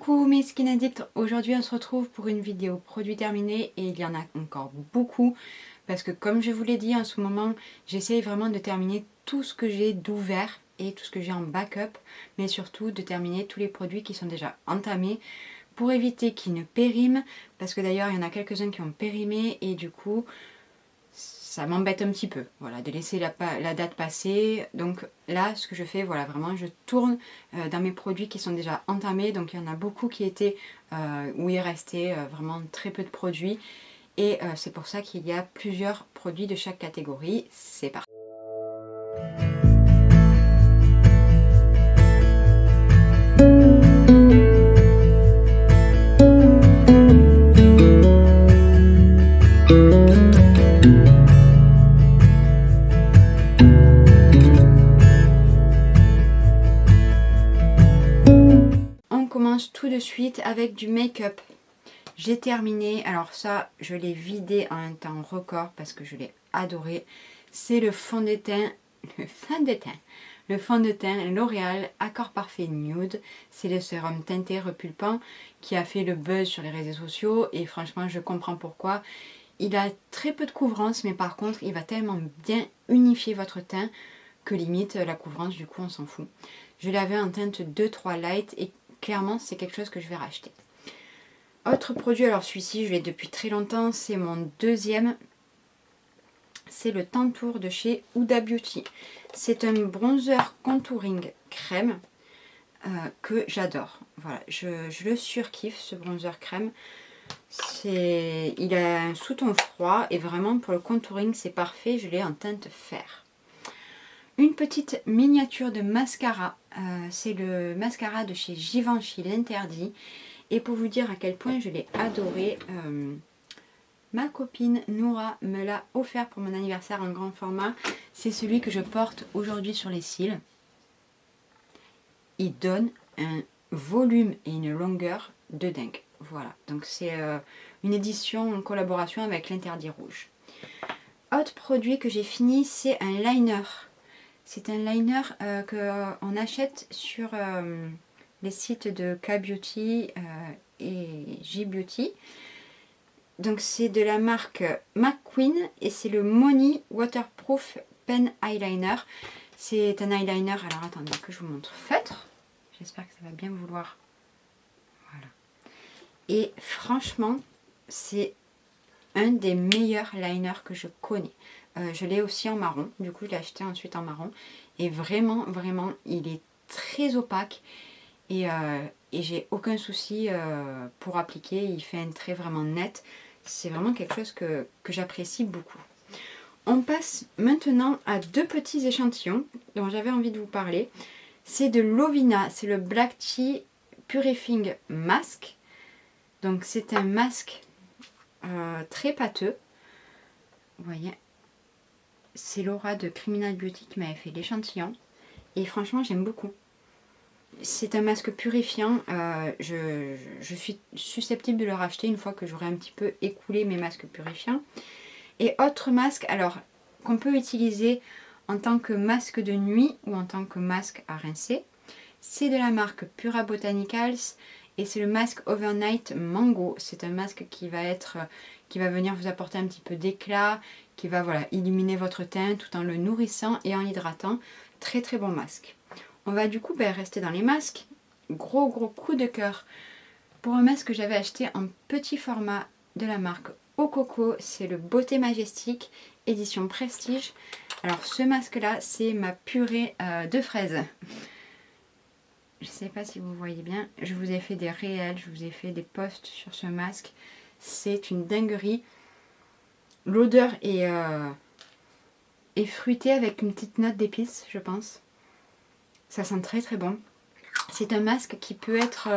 Coucou mes skin addicts, aujourd'hui on se retrouve pour une vidéo produit terminé et il y en a encore beaucoup parce que comme je vous l'ai dit en ce moment j'essaye vraiment de terminer tout ce que j'ai d'ouvert et tout ce que j'ai en backup, mais surtout de terminer tous les produits qui sont déjà entamés pour éviter qu'ils ne périment, parce que d'ailleurs il y en a quelques-uns qui ont périmé et du coup ça m'embête un petit peu, voilà, de laisser la date passer. Donc là, ce que je fais, voilà, vraiment, je tourne dans mes produits qui sont déjà entamés. Donc il y en a beaucoup qui étaient où il restait vraiment très peu de produits. Et c'est pour ça qu'il y a plusieurs produits de chaque catégorie. C'est parti. On commence tout de suite avec du make-up. J'ai terminé, alors ça je l'ai vidé en un temps record parce que je l'ai adoré. C'est le fond de teint, le fond de teint L'Oréal Accord Parfait Nude. C'est le sérum teinté repulpant qui a fait le buzz sur les réseaux sociaux et franchement je comprends pourquoi. Il a très peu de couvrance, mais par contre il va tellement bien unifier votre teint que limite la couvrance du coup on s'en fout. Je l'avais en teinte 2-3 light et clairement c'est quelque chose que je vais racheter. Autre produit, alors celui-ci je l'ai depuis très longtemps, c'est mon deuxième, c'est le Tantour de chez Huda Beauty. C'est un bronzer contouring crème que j'adore. Voilà, je le surkiffe ce bronzer crème. Il a un sous-ton froid et vraiment pour le contouring c'est parfait, je l'ai en teinte fer. Une petite miniature de mascara, c'est le mascara de chez Givenchy l'Interdit. Et pour vous dire à quel point je l'ai adoré, ma copine Noura me l'a offert pour mon anniversaire en grand format. C'est celui que je porte aujourd'hui sur les cils. Il donne un volume et une longueur de dingue. Voilà, donc c'est une édition en collaboration avec l'Interdit Rouge. Autre produit que j'ai fini, c'est un liner. C'est un liner qu'on achète sur les sites de K-Beauty et J-Beauty. Donc c'est de la marque McQueen et c'est le Money Waterproof Pen Eyeliner. C'est un eyeliner, alors attendez que je vous montre, feutre. J'espère que ça va bien vouloir. Voilà. Et franchement, c'est un des meilleurs liners que je connais. Je l'ai aussi en marron, du coup je l'ai acheté ensuite en marron. Et vraiment, vraiment, il est très opaque. Et j'ai aucun souci pour appliquer, il fait un trait vraiment net. C'est vraiment quelque chose que j'apprécie beaucoup. On passe maintenant à deux petits échantillons dont j'avais envie de vous parler. C'est de Lovina, c'est le Black Tea Purifying Mask. Donc c'est un masque très pâteux. Vous voyez, c'est Laura de Criminal Beauty qui m'avait fait l'échantillon. Et franchement j'aime beaucoup. C'est un masque purifiant, je suis susceptible de le racheter une fois que j'aurai un petit peu écoulé mes masques purifiants. Et autre masque, alors qu'on peut utiliser en tant que masque de nuit ou en tant que masque à rincer, c'est de la marque Pura Botanicals et c'est le masque Overnight Mango. C'est un masque qui va venir vous apporter un petit peu d'éclat, qui va voilà, illuminer votre teint tout en le nourrissant et en l'hydratant. Très très bon masque. On va du coup rester dans les masques. Gros coup de cœur pour un masque que j'avais acheté en petit format de la marque Au Coco. C'est le Beauté Majestic édition Prestige. Alors ce masque là c'est ma purée de fraises. Je ne sais pas si vous voyez bien. Je vous ai fait des réels, je vous ai fait des posts sur ce masque. C'est une dinguerie. L'odeur est fruitée avec une petite note d'épices je pense. Ça sent très très bon. C'est un masque qui peut être,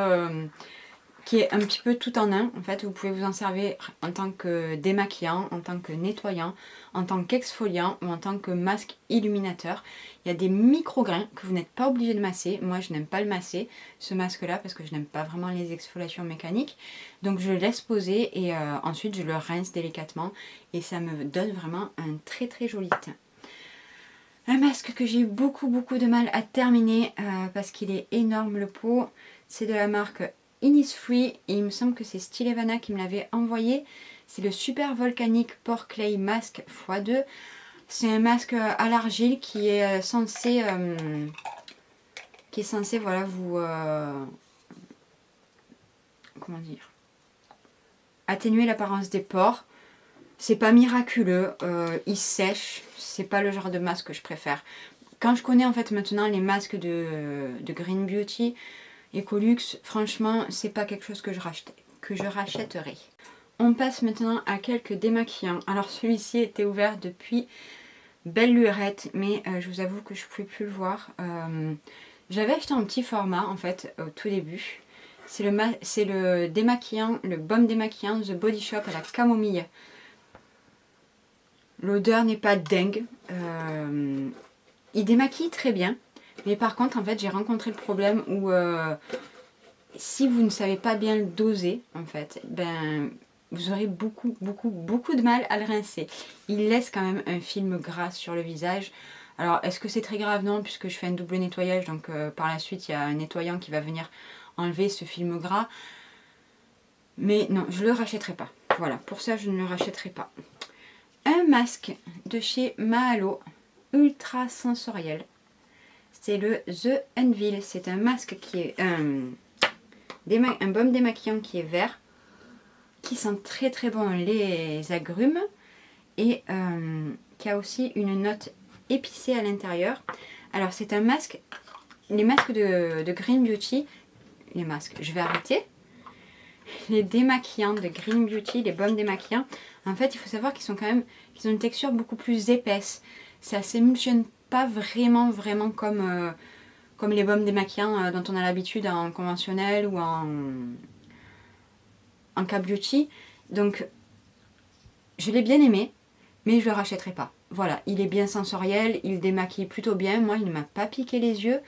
qui est un petit peu tout en un. En fait, vous pouvez vous en servir en tant que démaquillant, en tant que nettoyant, en tant qu'exfoliant ou en tant que masque illuminateur. Il y a des micro-grains que vous n'êtes pas obligé de masser. Moi, je n'aime pas le masser, ce masque-là, parce que je n'aime pas vraiment les exfoliations mécaniques. Donc, je le laisse poser et ensuite, je le rince délicatement. Et ça me donne vraiment un très très joli teint. Un masque que j'ai eu beaucoup de mal à terminer parce qu'il est énorme le pot, c'est de la marque Innisfree et il me semble que c'est Stylevana qui me l'avait envoyé. C'est le Super Volcanic Pore Clay Mask x2. C'est un masque à l'argile qui est censé voilà vous comment dire, atténuer l'apparence des pores. C'est pas miraculeux, il sèche, c'est pas le genre de masque que je préfère. Quand je connais en fait maintenant les masques de Green Beauty, Ecolux, franchement c'est pas quelque chose que je rachèterai. On passe maintenant à quelques démaquillants. Alors celui-ci était ouvert depuis belle lurette, mais je vous avoue que je ne pouvais plus le voir. J'avais acheté un petit format en fait au tout début. C'est le démaquillant, le baume démaquillant The Body Shop à la camomille. L'odeur n'est pas dingue. Il démaquille très bien. Mais par contre, en fait, j'ai rencontré le problème où si vous ne savez pas bien le doser, en fait, ben vous aurez beaucoup de mal à le rincer. Il laisse quand même un film gras sur le visage. Alors, est-ce que c'est très grave? Non, puisque je fais un double nettoyage. Donc, par la suite, il y a un nettoyant qui va venir enlever ce film gras. Mais non, je ne le rachèterai pas. Voilà, pour ça, je ne le rachèterai pas. Un masque de chez Mahalo, ultra sensoriel. C'est le The Anvil. C'est un masque qui est un baume démaquillant qui est vert, qui sent très bon les agrumes et qui a aussi une note épicée à l'intérieur. Alors c'est un masque, les masques de Green Beauty, je vais arrêter. Les démaquillants de Green Beauty, les baumes démaquillants, en fait il faut savoir qu'ils ont une texture beaucoup plus épaisse. Ça s'émulsionne pas vraiment comme les baumes démaquillants dont on a l'habitude en conventionnel ou en K-Beauty. Donc je l'ai bien aimé, mais je le rachèterai pas. Voilà, il est bien sensoriel, il démaquille plutôt bien. Moi, il ne m'a pas piqué les yeux,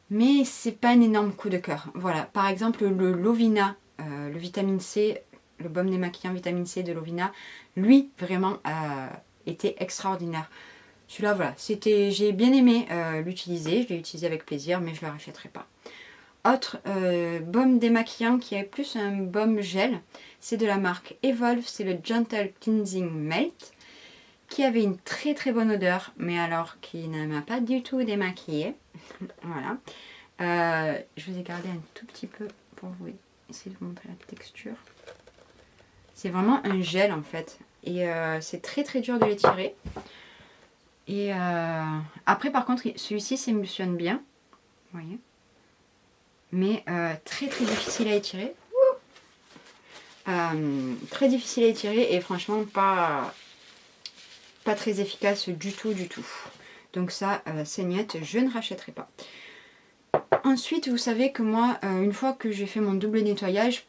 mais c'est pas un énorme coup de cœur. Voilà, par exemple, le Lovina, le vitamine C, le baume démaquillant vitamine C de Lovina, lui, vraiment, était extraordinaire. Celui-là, voilà, j'ai bien aimé l'utiliser. Je l'ai utilisé avec plaisir, mais je ne le rachèterai pas. Autre baume démaquillant qui est plus un baume gel, c'est de la marque Evolve, c'est le Gentle Cleansing Melt, qui avait une très bonne odeur, mais alors qui ne m'a pas du tout démaquillée. Voilà. Je vous ai gardé un tout petit peu pour vous essayer de vous montrer la texture. C'est vraiment un gel en fait, et c'est très dur de l'étirer. Et après par contre, celui-ci s'émulsionne bien, vous voyez. Mais très difficile à étirer. Très difficile à étirer et franchement pas très efficace du tout. Donc ça, c'est niet, je ne rachèterai pas. Ensuite, vous savez que moi, une fois que j'ai fait mon double nettoyage,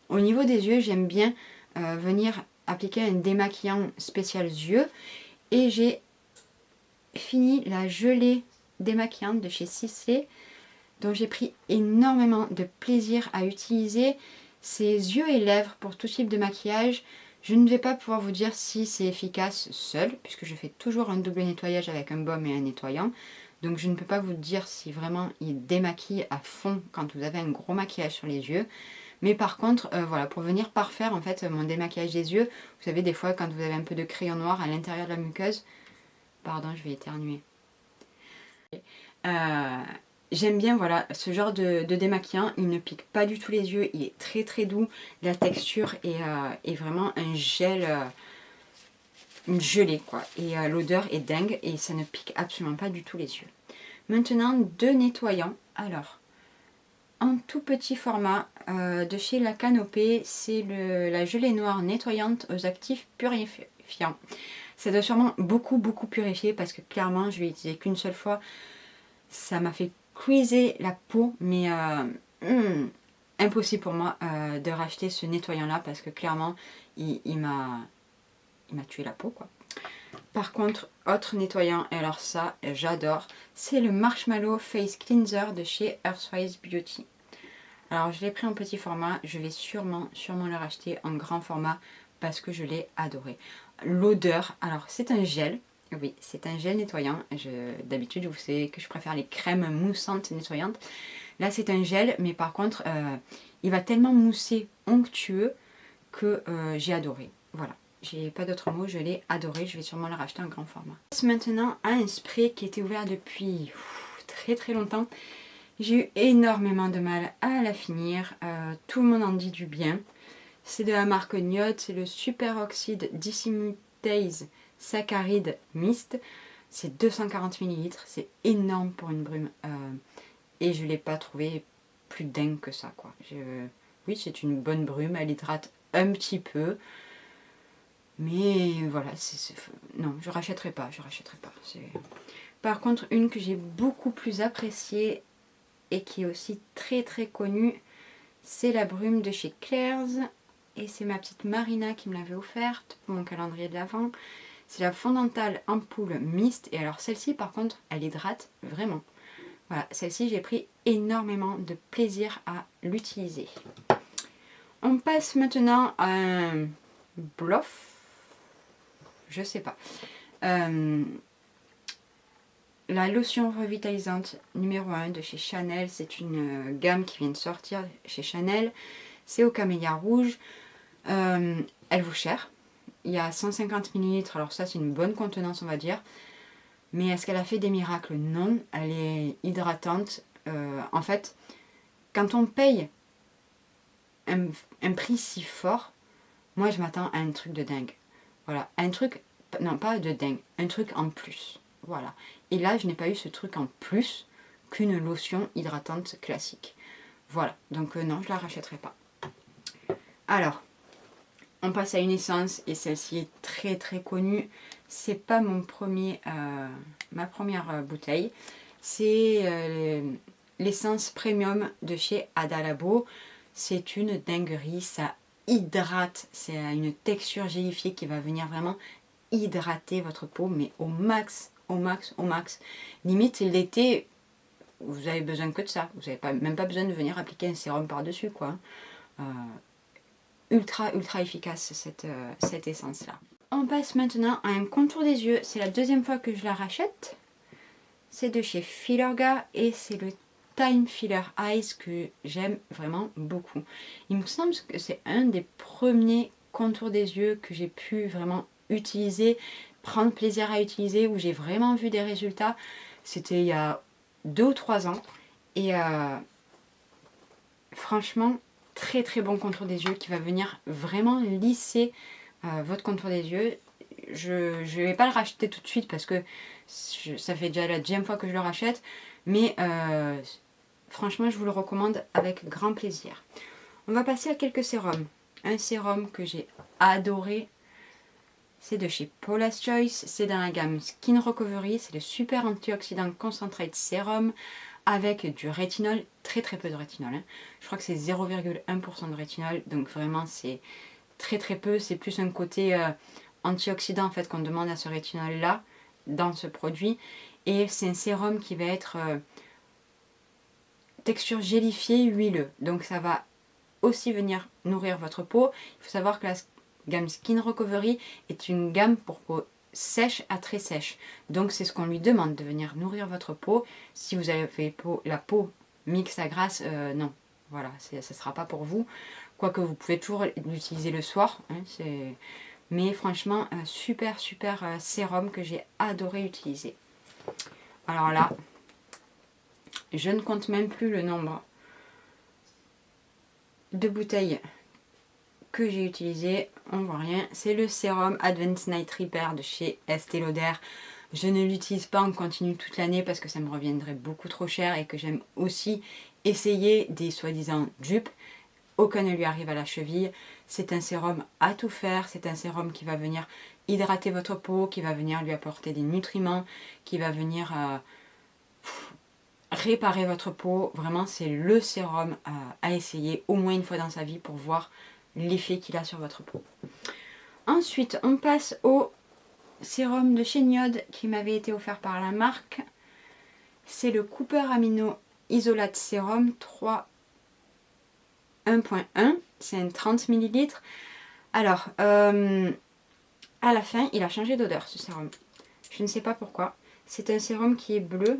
au niveau des yeux, j'aime bien venir appliquer un démaquillant spécial yeux. Et j'ai fini la gelée démaquillante de chez Sisley, dont j'ai pris énormément de plaisir à utiliser. Ces yeux et lèvres pour tout type de maquillage. Je ne vais pas pouvoir vous dire si c'est efficace seul, puisque je fais toujours un double nettoyage avec un baume et un nettoyant. Donc je ne peux pas vous dire si vraiment il démaquille à fond quand vous avez un gros maquillage sur les yeux. Mais par contre, voilà, pour venir parfaire en fait mon démaquillage des yeux, vous savez des fois quand vous avez un peu de crayon noir à l'intérieur de la muqueuse, pardon, je vais éternuer. J'aime bien voilà, ce genre de démaquillant, il ne pique pas du tout les yeux, il est très doux, la texture est vraiment un gel, une gelée quoi, et l'odeur est dingue et ça ne pique absolument pas du tout les yeux. Maintenant, deux nettoyants, alors, en tout petit format de chez La Canopée, c'est la gelée noire nettoyante aux actifs purifiants. Ça doit sûrement beaucoup purifier parce que clairement je l'ai utilisé qu'une seule fois, ça m'a fait cuiser la peau, mais impossible pour moi de racheter ce nettoyant là parce que clairement il m'a tué la peau quoi. Par contre, autre nettoyant, et alors ça j'adore, c'est le Marshmallow Face Cleanser de chez Earthwise Beauty. Alors je l'ai pris en petit format, je vais sûrement le racheter en grand format parce que je l'ai adoré. L'odeur, alors c'est un gel. Oui, c'est un gel nettoyant. D'habitude, vous savez que je préfère les crèmes moussantes nettoyantes. Là c'est un gel, mais par contre il va tellement mousser, onctueux, que j'ai adoré. Voilà, j'ai pas d'autres mots, je l'ai adoré, je vais sûrement le racheter en grand format. On passe maintenant à un spray qui était ouvert depuis très très longtemps. J'ai eu énormément de mal à la finir, tout le monde en dit du bien. C'est de la marque Niod, c'est le Super Oxide Dismutase Saccharide Mist. C'est 240 ml, c'est énorme pour une brume. Et je ne l'ai pas trouvé plus dingue que ça, quoi. Oui, c'est une bonne brume, elle hydrate un petit peu. Mais voilà, non, je rachèterai pas, je rachèterai pas. Par contre, une que j'ai beaucoup plus appréciée et qui est aussi très très connue, c'est la brume de chez Claire's. Et c'est ma petite Marina qui me l'avait offerte pour mon calendrier de l'Avent. C'est la fondantale ampoule mist. Et alors celle-ci par contre, elle hydrate vraiment. Voilà, celle-ci j'ai pris énormément de plaisir à l'utiliser. On passe maintenant à un bluff. Je sais pas. La lotion revitalisante numéro 1 de chez Chanel. C'est une gamme qui vient de sortir chez Chanel. C'est au camélia rouge. Elle vaut cher. Il y a 150 ml. Alors ça c'est une bonne contenance on va dire. Mais est-ce qu'elle a fait des miracles? Non. Elle est hydratante. En fait, quand on paye un prix si fort, moi je m'attends à un truc de dingue. Voilà. Un truc, non pas de dingue, un truc en plus. Voilà. Et là je n'ai pas eu ce truc en plus qu'une lotion hydratante classique. Voilà. Donc non, je la rachèterai pas. Alors, on passe à une essence et celle-ci est très très connue. C'est pas ma première bouteille. C'est l'essence premium de chez Ada Labo. C'est une dinguerie, ça hydrate. C'est une texture gélifiée qui va venir vraiment hydrater votre peau, mais au max, au max, au max. Limite l'été, vous avez besoin que de ça. Vous n'avez même pas besoin de venir appliquer un sérum par-dessus, quoi. Ultra efficace cette essence là. On passe maintenant à un contour des yeux. C'est la deuxième fois que je la rachète. C'est de chez Filorga et c'est le Time Filler Eyes que j'aime vraiment beaucoup. Il me semble que c'est un des premiers contours des yeux que j'ai pu vraiment utiliser, prendre plaisir à utiliser, où j'ai vraiment vu des résultats. C'était il y a 2 ou 3 ans et franchement très très bon contour des yeux qui va venir vraiment lisser votre contour des yeux. Je ne vais pas le racheter tout de suite parce que ça fait déjà la 10e fois que je le rachète, mais franchement je vous le recommande avec grand plaisir. On va passer à quelques sérums. Un sérum que j'ai adoré, c'est de chez Paula's Choice, c'est dans la gamme Skin Recovery, c'est le Super Antioxydant Concentrate Sérum avec du rétinol, très très peu de rétinol. Hein. Je crois que c'est 0,1% de rétinol, donc vraiment c'est très très peu, c'est plus un côté antioxydant en fait qu'on demande à ce rétinol là, dans ce produit. Et c'est un sérum qui va être texture gélifiée, huileux, donc ça va aussi venir nourrir votre peau. Il faut savoir que la gamme Skin Recovery est une gamme pour peau sèche à très sèche. Donc c'est ce qu'on lui demande, de venir nourrir votre peau. Si vous avez la peau mixte à grasse, non. Voilà, ça ne sera pas pour vous. Quoique vous pouvez toujours l'utiliser le soir. Hein, mais franchement, un super sérum que j'ai adoré utiliser. Alors là, je ne compte même plus le nombre de bouteilles que j'ai utilisé, on voit rien. C'est le sérum Advanced Night Repair de chez Estée Lauder. Je ne l'utilise pas en continu toute l'année parce que ça me reviendrait beaucoup trop cher et que j'aime aussi essayer des soi-disant dupes. Aucun ne lui arrive à la cheville. C'est un sérum à tout faire. C'est un sérum qui va venir hydrater votre peau, qui va venir lui apporter des nutriments, qui va venir réparer votre peau. Vraiment, c'est le sérum à essayer au moins une fois dans sa vie pour voir l'effet qu'il a sur votre peau. Ensuite, on passe au sérum de chez Niod qui m'avait été offert par la marque. C'est le Cooper Amino Isolate Sérum 3 1.1. C'est un 30 ml. Alors, à la fin, il a changé d'odeur ce sérum. Je ne sais pas pourquoi. C'est un sérum qui est bleu.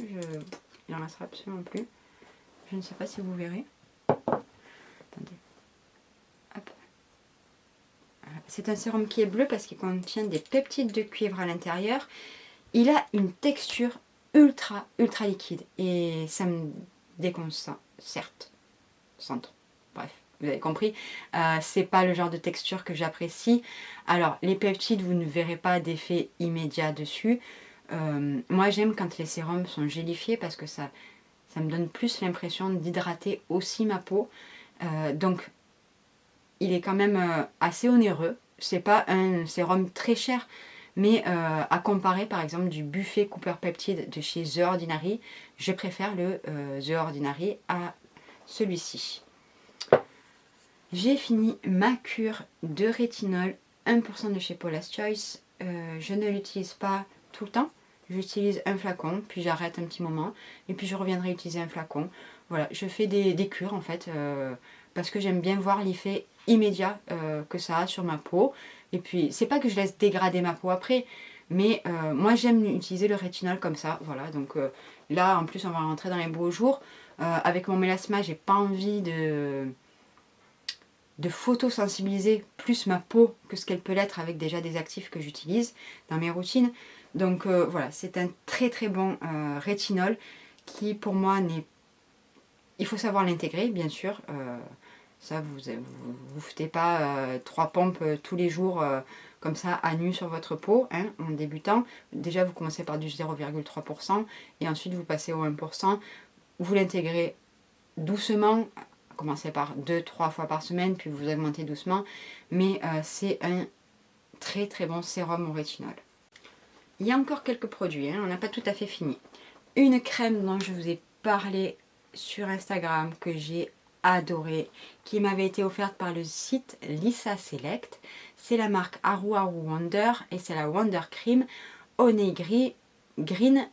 Il n'en restera absolument plus. Je ne sais pas si vous verrez. Attendez. Hop. Voilà. C'est un sérum qui est bleu parce qu'il contient des peptides de cuivre à l'intérieur. Il a une texture ultra liquide et ça me déconcentre, certes. Centre. Bref, vous avez compris. C'est pas le genre de texture que j'apprécie. Alors, les peptides, vous ne verrez pas d'effet immédiat dessus. Moi, j'aime quand les sérums sont gélifiés parce que ça me donne plus l'impression d'hydrater aussi ma peau. Donc, il est quand même assez onéreux. C'est pas un sérum très cher, mais à comparer par exemple du buffet Cooper Peptide de chez The Ordinary, je préfère le The Ordinary à celui-ci. J'ai fini ma cure de rétinol 1% de chez Paula's Choice. Je ne l'utilise pas tout le temps. J'utilise un flacon, puis j'arrête un petit moment, et puis je reviendrai utiliser un flacon. Voilà, je fais des cures en fait, parce que j'aime bien voir l'effet immédiat que ça a sur ma peau. Et puis, c'est pas que je laisse dégrader ma peau après, mais moi j'aime utiliser le rétinol comme ça. Voilà, donc là en plus on va rentrer dans les beaux jours. Avec mon mélasma, j'ai pas envie de photosensibiliser plus ma peau que ce qu'elle peut l'être avec déjà des actifs que j'utilise dans mes routines. Donc voilà, c'est un très bon rétinol qui pour moi n'est... Il faut savoir l'intégrer bien sûr. Ça vous foutez pas 3 pompes tous les jours comme ça à nu sur votre peau hein, en débutant. Déjà vous commencez par du 0,3% et ensuite vous passez au 1%. Vous l'intégrez doucement. Commencez par 2-3 fois par semaine, puis vous augmentez doucement. Mais c'est un très bon sérum au rétinol. Il y a encore quelques produits, hein, on n'a pas tout à fait fini. Une crème dont je vous ai parlé sur Instagram, que j'ai adorée, qui m'avait été offerte par le site Lisa Select. C'est la marque Aru Wonder et c'est la Wonder Cream Honey Green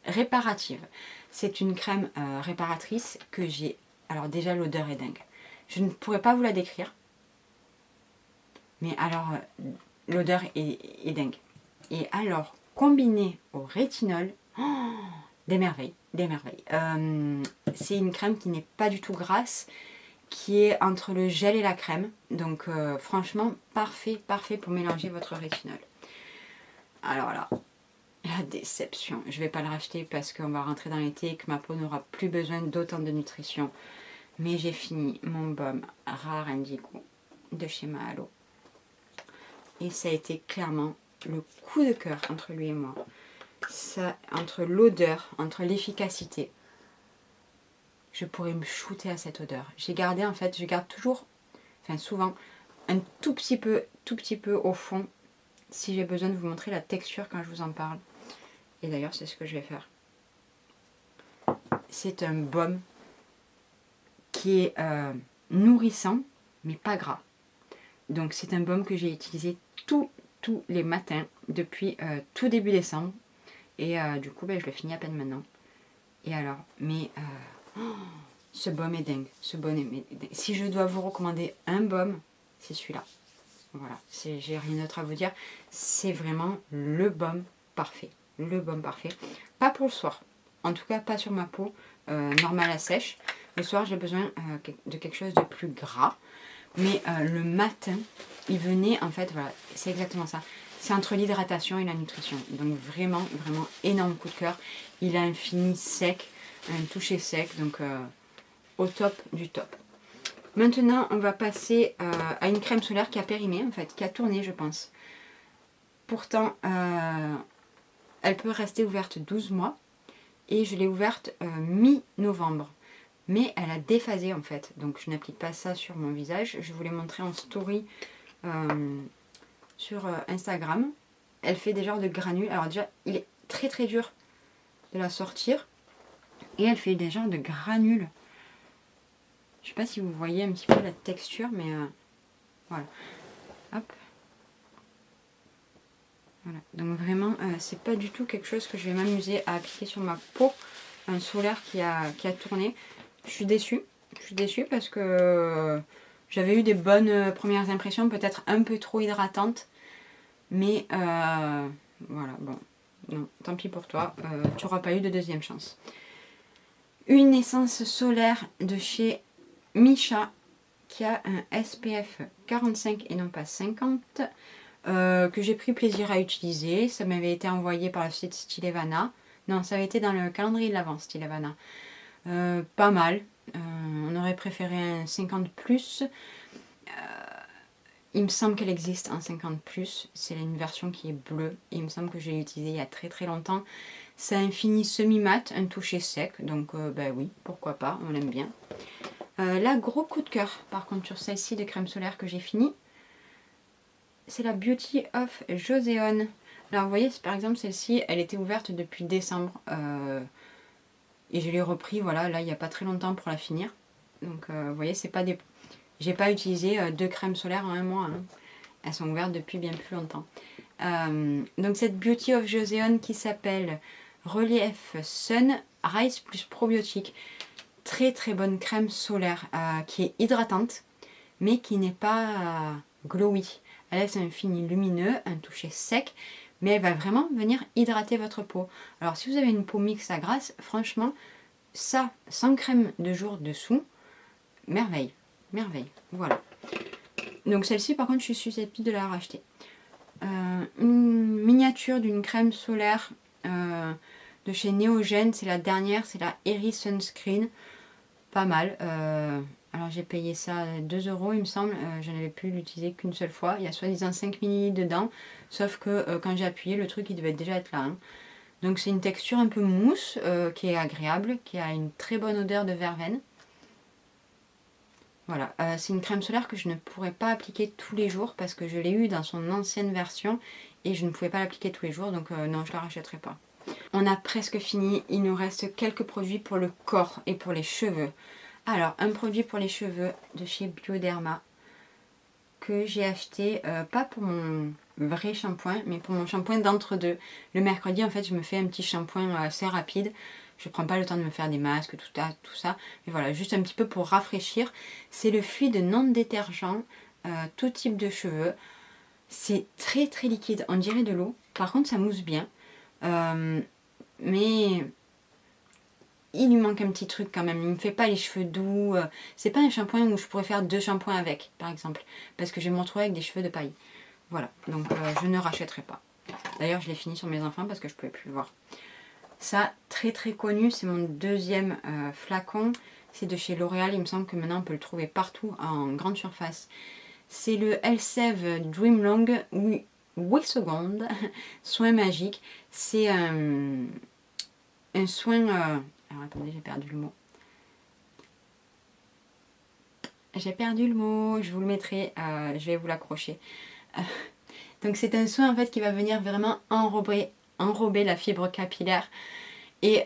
Réparative. C'est une crème réparatrice que j'ai... Alors déjà l'odeur est dingue. Je ne pourrais pas vous la décrire. Mais alors l'odeur est dingue. Et alors combinée au rétinol, des merveilles, des merveilles. C'est une crème qui n'est pas du tout grasse, qui est entre le gel et la crème. Donc franchement parfait pour mélanger votre rétinol. Alors là, la déception. Je ne vais pas le racheter parce qu'on va rentrer dans l'été et que ma peau n'aura plus besoin d'autant de nutrition. Mais j'ai fini mon baume Rare Indigo de chez Mahalo. Et ça a été clairement le coup de cœur entre lui et moi. Ça, entre l'odeur, entre l'efficacité. Je pourrais me shooter à cette odeur. J'ai gardé en fait, je garde toujours, enfin souvent, un tout petit peu au fond. Si j'ai besoin de vous montrer la texture quand je vous en parle. Et d'ailleurs c'est ce que je vais faire. C'est un baume qui est nourrissant mais pas gras. Donc c'est un baume que j'ai utilisé tous les matins depuis tout début décembre. Et du coup je le finis à peine maintenant. Et alors, mais ce baume est dingue. Ce baume est dingue. Si je dois vous recommander un baume, c'est celui-là. Voilà, j'ai rien d'autre à vous dire. C'est vraiment le baume parfait. Le baume parfait. Pas pour le soir. En tout cas pas sur ma peau normale à sèche. Le soir, j'ai besoin de quelque chose de plus gras. Mais le matin, il venait, en fait, voilà, c'est exactement ça. C'est entre l'hydratation et la nutrition. Donc vraiment énorme coup de cœur. Il a un fini sec, un toucher sec, donc au top du top. Maintenant, on va passer à une crème solaire qui a périmé, en fait, qui a tourné, je pense. Pourtant, elle peut rester ouverte 12 mois. Et je l'ai ouverte mi-novembre. Mais elle a déphasé en fait, donc je n'applique pas ça sur mon visage. Je vous l'ai montré en story sur Instagram. Elle fait des genres de granules. Alors déjà, il est très dur de la sortir. Et elle fait des genres de granules. Je sais pas si vous voyez un petit peu la texture, mais voilà. Hop. Voilà. Donc vraiment, c'est pas du tout quelque chose que je vais m'amuser à appliquer sur ma peau. Un solaire qui a tourné. Je suis déçue parce que j'avais eu des bonnes premières impressions, peut-être un peu trop hydratantes. Mais voilà, bon, non, tant pis pour toi, tu n'auras pas eu de deuxième chance. Une essence solaire de chez Missha qui a un SPF 45 et non pas 50. Que j'ai pris plaisir à utiliser. Ça m'avait été envoyé par le site Stilevana. Non, ça avait été dans le calendrier de l'avant Stilevana. Pas mal. On aurait préféré un 50 plus. Il me semble qu'elle existe en 50 plus. C'est une version qui est bleue. Et il me semble que je l'ai utilisée il y a très très longtemps. Ça a un fini semi-mat, un toucher sec. Donc bah oui, pourquoi pas, on l'aime bien. Là, gros coup de cœur par contre sur celle-ci de crème solaire que j'ai fini. C'est la Beauty of Joseon. Alors vous voyez, par exemple celle-ci, elle était ouverte depuis décembre. Et je l'ai repris, voilà, là il n'y a pas très longtemps pour la finir. Donc vous voyez, c'est pas des... J'ai pas utilisé 2 crèmes solaires en un mois. Hein. Elles sont ouvertes depuis bien plus longtemps. Donc cette Beauty of Joseon qui s'appelle Relief Sun Rice plus probiotique. Très très bonne crème solaire qui est hydratante mais qui n'est pas glowy. Elle laisse un fini lumineux, un toucher sec, mais elle va vraiment venir hydrater votre peau. Alors si vous avez une peau mixte à grasse, franchement, ça, sans crème de jour dessous, merveille, merveille, voilà. Donc celle-ci par contre je suis susceptible de la racheter. Une miniature d'une crème solaire de chez Neogen, c'est la dernière, c'est la Airy Sunscreen, pas mal. Alors j'ai payé ça 2 € il me semble, je n'avais pu l'utiliser qu'une seule fois, il y a soi-disant 5 ml dedans, sauf que quand j'ai appuyé le truc il devait déjà être là. Hein. Donc c'est une texture un peu mousse qui est agréable, qui a une très bonne odeur de verveine. Voilà, c'est une crème solaire que je ne pourrais pas appliquer tous les jours parce que je l'ai eu dans son ancienne version et je ne pouvais pas l'appliquer tous les jours, donc non, je la rachèterai pas. On a presque fini, il nous reste quelques produits pour le corps et pour les cheveux. Alors, un produit pour les cheveux de chez Bioderma que j'ai acheté, pas pour mon vrai shampoing, mais pour mon shampoing d'entre-deux. Le mercredi, en fait, je me fais un petit shampoing assez rapide. Je ne prends pas le temps de me faire des masques, tout ça. Mais voilà, juste un petit peu pour rafraîchir. C'est le fluide non détergent, tout type de cheveux. C'est très très liquide, on dirait de l'eau. Par contre, ça mousse bien. Mais il lui manque un petit truc quand même. Il ne me fait pas les cheveux doux. C'est pas un shampoing où je pourrais faire 2 shampoings avec, par exemple. Parce que je vais me retrouver avec des cheveux de paille. Voilà, donc je ne rachèterai pas. D'ailleurs, je l'ai fini sur mes enfants parce que je ne pouvais plus le voir. Ça, très très connu, c'est mon deuxième flacon. C'est de chez L'Oréal. Il me semble que maintenant on peut le trouver partout en grande surface. C'est le Elseve Dream Long 8 secondes. Soin magique. C'est un soin... alors attendez, j'ai perdu le mot. J'ai perdu le mot, je vous le mettrai, je vais vous l'accrocher. Donc c'est un soin en fait qui va venir vraiment enrober la fibre capillaire et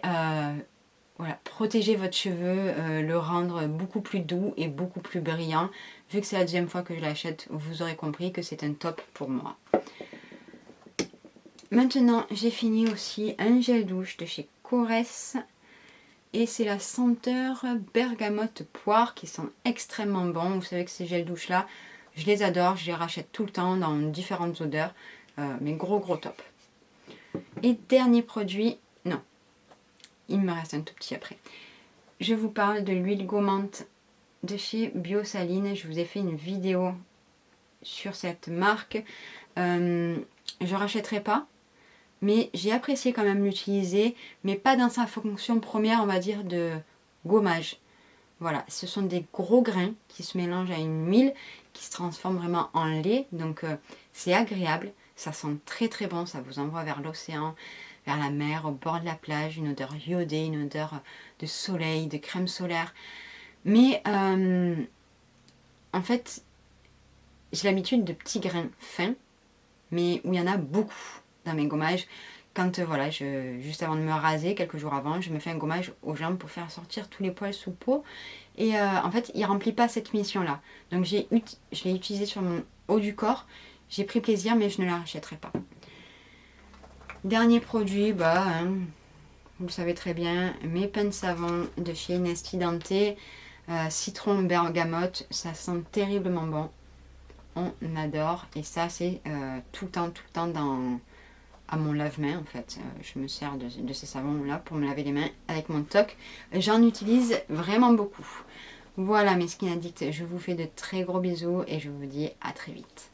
voilà, protéger votre cheveu, le rendre beaucoup plus doux et beaucoup plus brillant. Vu que c'est la deuxième fois que je l'achète, vous aurez compris que c'est un top pour moi. Maintenant, j'ai fini aussi un gel douche de chez Corès. Et c'est la senteur bergamote poire qui sont extrêmement bons. Vous savez que ces gels douche là, je les adore, je les rachète tout le temps dans différentes odeurs. Mais gros top. Et dernier produit, non, il me reste un tout petit après. Je vous parle de l'huile gommante de chez Biosaline. Je vous ai fait une vidéo sur cette marque. Je rachèterai pas. Mais j'ai apprécié quand même l'utiliser, mais pas dans sa fonction première, on va dire, de gommage. Voilà, ce sont des gros grains qui se mélangent à une huile, qui se transforment vraiment en lait. Donc c'est agréable, ça sent très très bon, ça vous envoie vers l'océan, vers la mer, au bord de la plage, une odeur iodée, une odeur de soleil, de crème solaire. Mais en fait, j'ai l'habitude de petits grains fins, mais où il y en a beaucoup dans mes gommages. Quand voilà, juste avant de me raser, quelques jours avant, je me fais un gommage aux jambes pour faire sortir tous les poils sous peau. Et en fait, il ne remplit pas cette mission-là. Donc je l'ai utilisé sur mon haut du corps. J'ai pris plaisir, mais je ne la rachèterai pas. Dernier produit, vous le savez très bien, mes pains de savon de chez Nesti Dante. Citron bergamote, ça sent terriblement bon. On adore. Et ça, c'est tout le temps à mon lave-mains en fait. Je me sers de ces savons là pour me laver les mains avec mon toc. J'en utilise vraiment beaucoup. Voilà mes Skin Addicts, je vous fais de très gros bisous et je vous dis à très vite.